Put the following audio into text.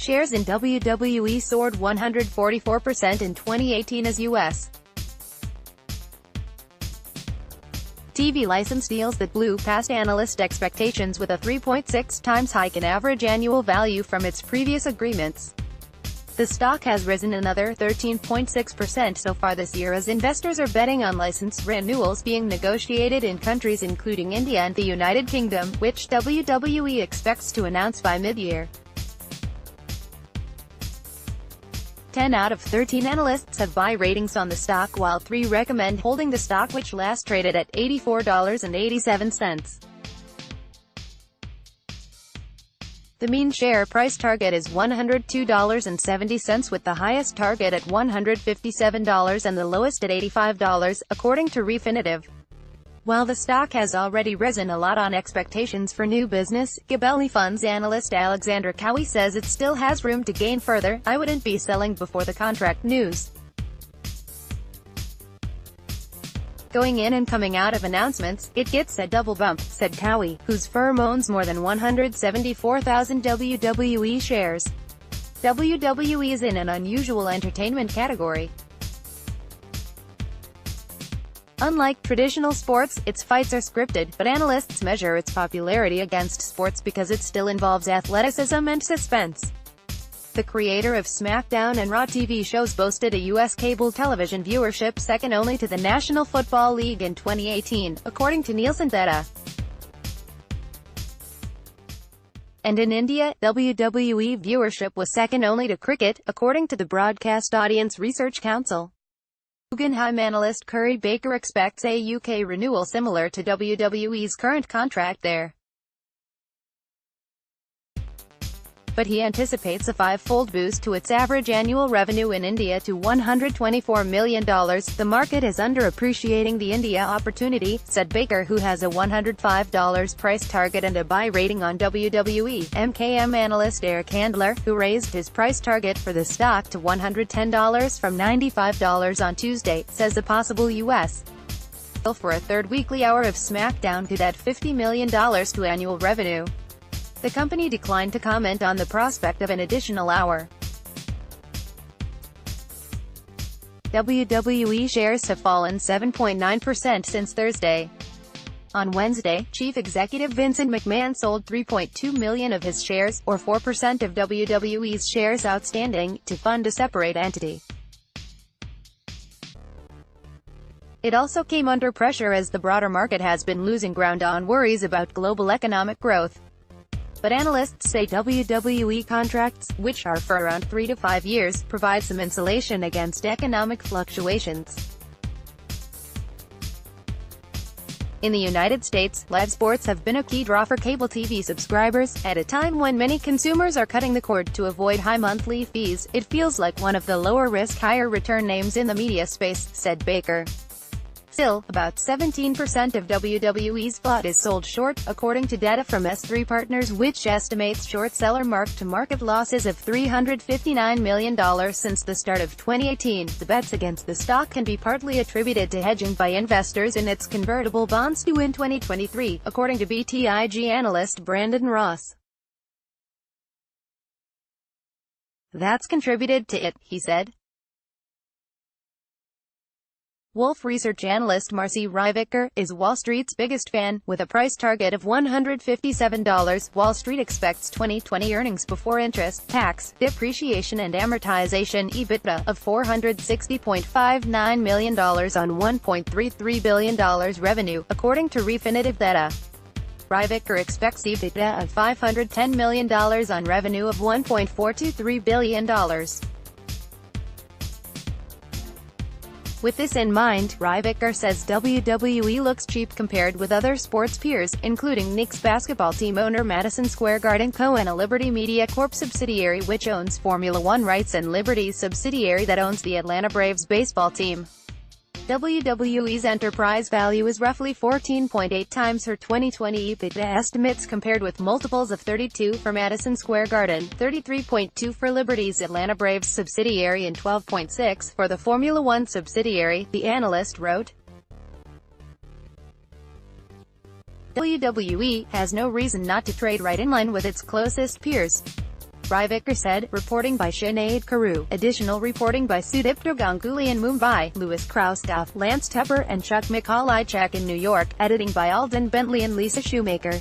Shares in WWE soared 144% in 2018 as U.S. TV license deals that blew past analyst expectations with a 3.6 times hike in average annual value from its previous agreements. The stock has risen another 13.6% so far this year as investors are betting on license renewals being negotiated in countries including India and the United Kingdom, which WWE expects to announce by mid-year. 10 out of 13 analysts have buy ratings on the stock, while 3 recommend holding the stock, which last traded at $84.87. The mean share price target is $102.70, with the highest target at $157 and the lowest at $85, according to Refinitiv. While the stock has already risen a lot on expectations for new business, Gabelli Funds analyst Alexander Cowie says it still has room to gain further. "I wouldn't be selling before the contract news. Going in and coming out of announcements, it gets a double bump," said Cowie, whose firm owns more than 174,000 WWE shares. WWE is in an unusual entertainment category. Unlike traditional sports, its fights are scripted, but analysts measure its popularity against sports because it still involves athleticism and suspense. The creator of SmackDown and Raw TV shows boasted a U.S. cable television viewership second only to the National Football League in 2018, according to Nielsen data. And in India, WWE viewership was second only to cricket, according to the Broadcast Audience Research Council. Guggenheim analyst Curry Baker expects a UK renewal similar to WWE's current contract there. But he anticipates a 5-fold boost to its average annual revenue in India to $124 million. "The market is underappreciating the India opportunity," said Baker, who has a $105 price target and a buy rating on WWE. MKM analyst Eric Handler, who raised his price target for the stock to $110 from $95 on Tuesday, says a possible U.S. deal for a third weekly hour of SmackDown could add $50 million to annual revenue. The company declined to comment on the prospect of an additional hour. WWE shares have fallen 7.9% since Thursday. On Wednesday, Chief Executive Vincent McMahon sold 3.2 million of his shares, or 4% of WWE's shares outstanding, to fund a separate entity. It also came under pressure as the broader market has been losing ground on worries about global economic growth. But analysts say WWE contracts, which are for around 3 to 5 years, provide some insulation against economic fluctuations. In the United States, live sports have been a key draw for cable TV subscribers. At a time when many consumers are cutting the cord to avoid high monthly fees, it feels like one of the lower-risk, higher-return names in the media space, said Baker. Still, about 17% of WWE's slot is sold short, according to data from S3 Partners, which estimates short seller mark-to-market losses of $359 million since the start of 2018. The bets against the stock can be partly attributed to hedging by investors in its convertible bonds due in 2023, according to BTIG analyst Brandon Ross. "That's contributed to it," he said. Wolf Research analyst Marcy Ryvicker is Wall Street's biggest fan, with a price target of $157. Wall Street expects 2020 earnings before interest, tax, depreciation and amortization (EBITDA) of $460.59 million on $1.33 billion revenue, according to Refinitiv data. Ryvicker expects EBITDA of $510 million on revenue of $1.423 billion. With this in mind, Ryvicker says WWE looks cheap compared with other sports peers, including Knicks basketball team owner Madison Square Garden Co. and a Liberty Media Corp subsidiary which owns Formula One rights and Liberty's subsidiary that owns the Atlanta Braves baseball team. WWE's enterprise value is roughly 14.8 times her 2020 EBITDA estimates, compared with multiples of 32 for Madison Square Garden, 33.2 for Liberty's Atlanta Braves subsidiary and 12.6 for the Formula One subsidiary, the analyst wrote. WWE has no reason not to trade right in line with its closest peers. Rivik said, reporting by Sinead Carew. Additional reporting by Sudipta Ganguly in Mumbai, Louis Kraustaff, Lance Tepper and Chuck McCauley in New York. Editing by Alden Bentley and Lisa Shoemaker.